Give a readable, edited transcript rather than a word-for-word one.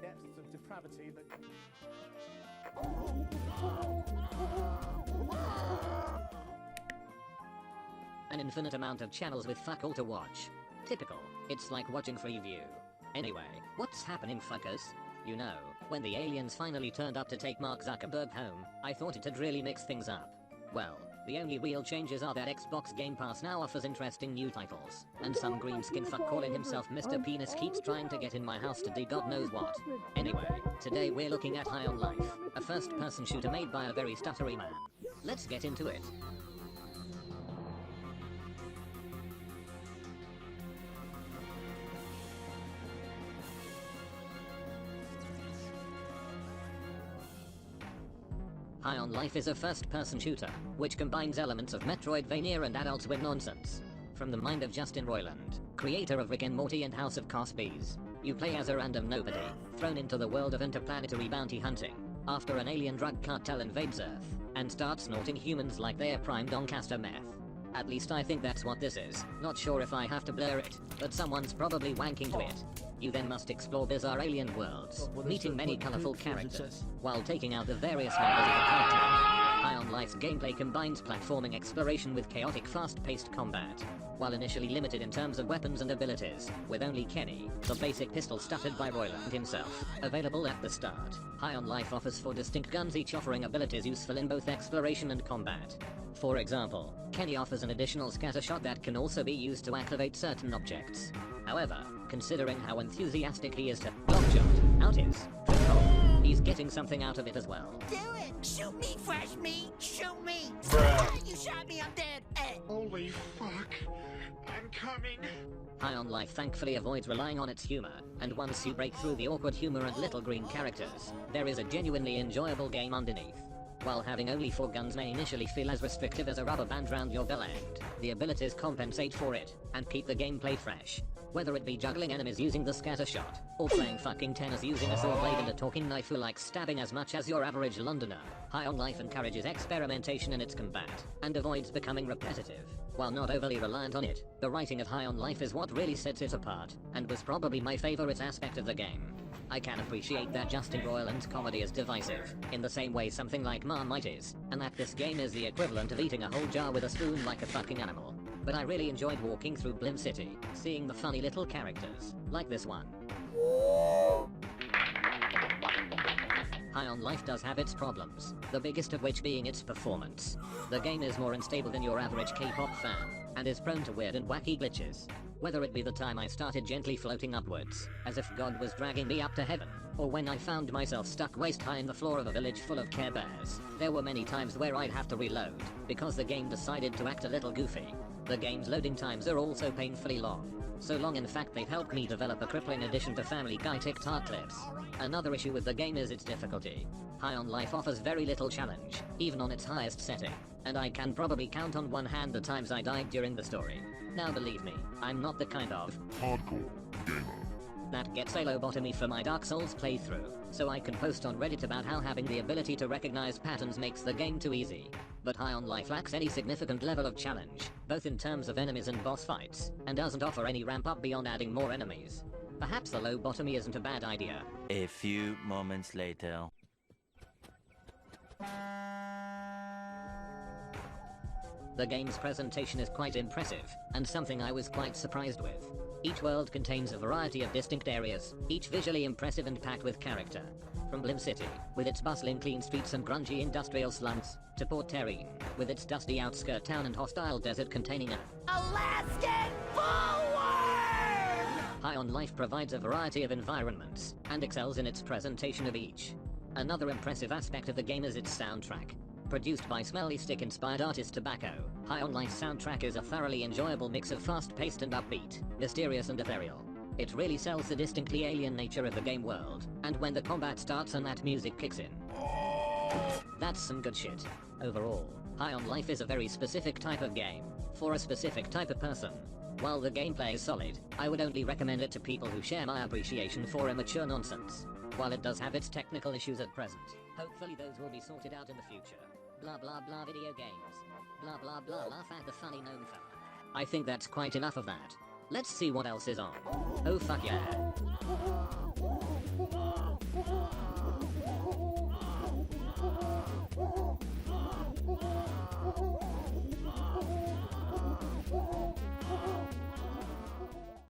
depths of depravity that... An infinite amount of channels with fuck all to watch. Typical. It's like watching Freeview. Anyway, what's happening, fuckers? You know, when the aliens finally turned up to take Mark Zuckerberg home, I thought it'd really mix things up. Well, the only real changes are that Xbox Game Pass now offers interesting new titles, and some green skin fuck calling himself Mr. Penis keeps trying to get in my house to do God knows what. Anyway, today we're looking at High on Life, a first-person shooter made by a very stuttery man. Let's get into it. High on Life is a first-person shooter, which combines elements of Metroidvania and Adult Swim nonsense. From the mind of Justin Roiland, creator of Rick and Morty and House of Cosbys, you play as a random nobody, thrown into the world of interplanetary bounty hunting, after an alien drug cartel invades Earth, and starts snorting humans like they're prime Doncaster meth. At least I think that's what this is, not sure if I have to blur it, but someone's probably wanking to it. You then must explore bizarre alien worlds, meeting many colorful characters, while taking out the various members of the cartel. High on Life's gameplay combines platforming exploration with chaotic fast-paced combat, while initially limited in terms of weapons and abilities, with only Kenny, the basic pistol stuttered by Roiland himself, available at the start. High on Life offers 4 distinct guns, each offering abilities useful in both exploration and combat. For example, Kenny offers an additional scatter shot that can also be used to activate certain objects. However, considering how enthusiastic he is to lockshot out his foothold, he's getting something out of it as well. Do it! Shoot me, fresh meat! Shoot me! Bruh. You shot me, I'm dead! Holy fuck. I'm coming. High on Life thankfully avoids relying on its humor, and once you break through the awkward humor and little green characters, there is a genuinely enjoyable game underneath. While having only 4 guns may initially feel as restrictive as a rubber band round your bell end, the abilities compensate for it, and keep the gameplay fresh. Whether it be juggling enemies using the scatter shot, or playing fucking tennis using a sword blade and a talking knife who likes stabbing as much as your average Londoner, High on Life encourages experimentation in its combat, and avoids becoming repetitive. While not overly reliant on it, the writing of High on Life is what really sets it apart, and was probably my favorite aspect of the game. I can appreciate that Justin Roiland's comedy is divisive, in the same way something like Marmite is, and that this game is the equivalent of eating a whole jar with a spoon like a fucking animal. But I really enjoyed walking through Blim City, seeing the funny little characters, like this one. High on Life does have its problems, the biggest of which being its performance. The game is more unstable than your average K-pop fan, and is prone to weird and wacky glitches. Whether it be the time I started gently floating upwards, as if God was dragging me up to heaven, or when I found myself stuck waist high in the floor of a village full of Care Bears, there were many times where I'd have to reload, because the game decided to act a little goofy. The game's loading times are also painfully long. So long in fact they've helped me develop a crippling addiction to Family Guy TikTok clips. Another issue with the game is its difficulty. High on Life offers very little challenge, even on its highest setting, and I can probably count on one hand the times I died during the story. Now believe me, I'm not the kind of Hardcore gamer that gets a lobotomy for my Dark Souls playthrough, so I can post on Reddit about how having the ability to recognize patterns makes the game too easy. But High on Life lacks any significant level of challenge, both in terms of enemies and boss fights, and doesn't offer any ramp up beyond adding more enemies. Perhaps the lobotomy isn't a bad idea. A few moments later. The game's presentation is quite impressive, and something I was quite surprised with. Each world contains a variety of distinct areas, each visually impressive and packed with character. From Blim City, with its bustling clean streets and grungy industrial slums, to Port Terrine, with its dusty outskirt town and hostile desert containing a Alaskan bullworm! High on Life provides a variety of environments, and excels in its presentation of each. Another impressive aspect of the game is its soundtrack. Produced by Smelly Stick-inspired artist Tobacco, High on Life's soundtrack is a thoroughly enjoyable mix of fast-paced and upbeat, mysterious and ethereal. It really sells the distinctly alien nature of the game world, and when the combat starts and that music kicks in, that's some good shit. Overall, High on Life is a very specific type of game, for a specific type of person. While the gameplay is solid, I would only recommend it to people who share my appreciation for immature nonsense. While it does have its technical issues at present, hopefully those will be sorted out in the future. Blah blah blah video games. Blah blah blah laugh at the funny gnome fella. I think that's quite enough of that. Let's see what else is on. Oh fuck yeah.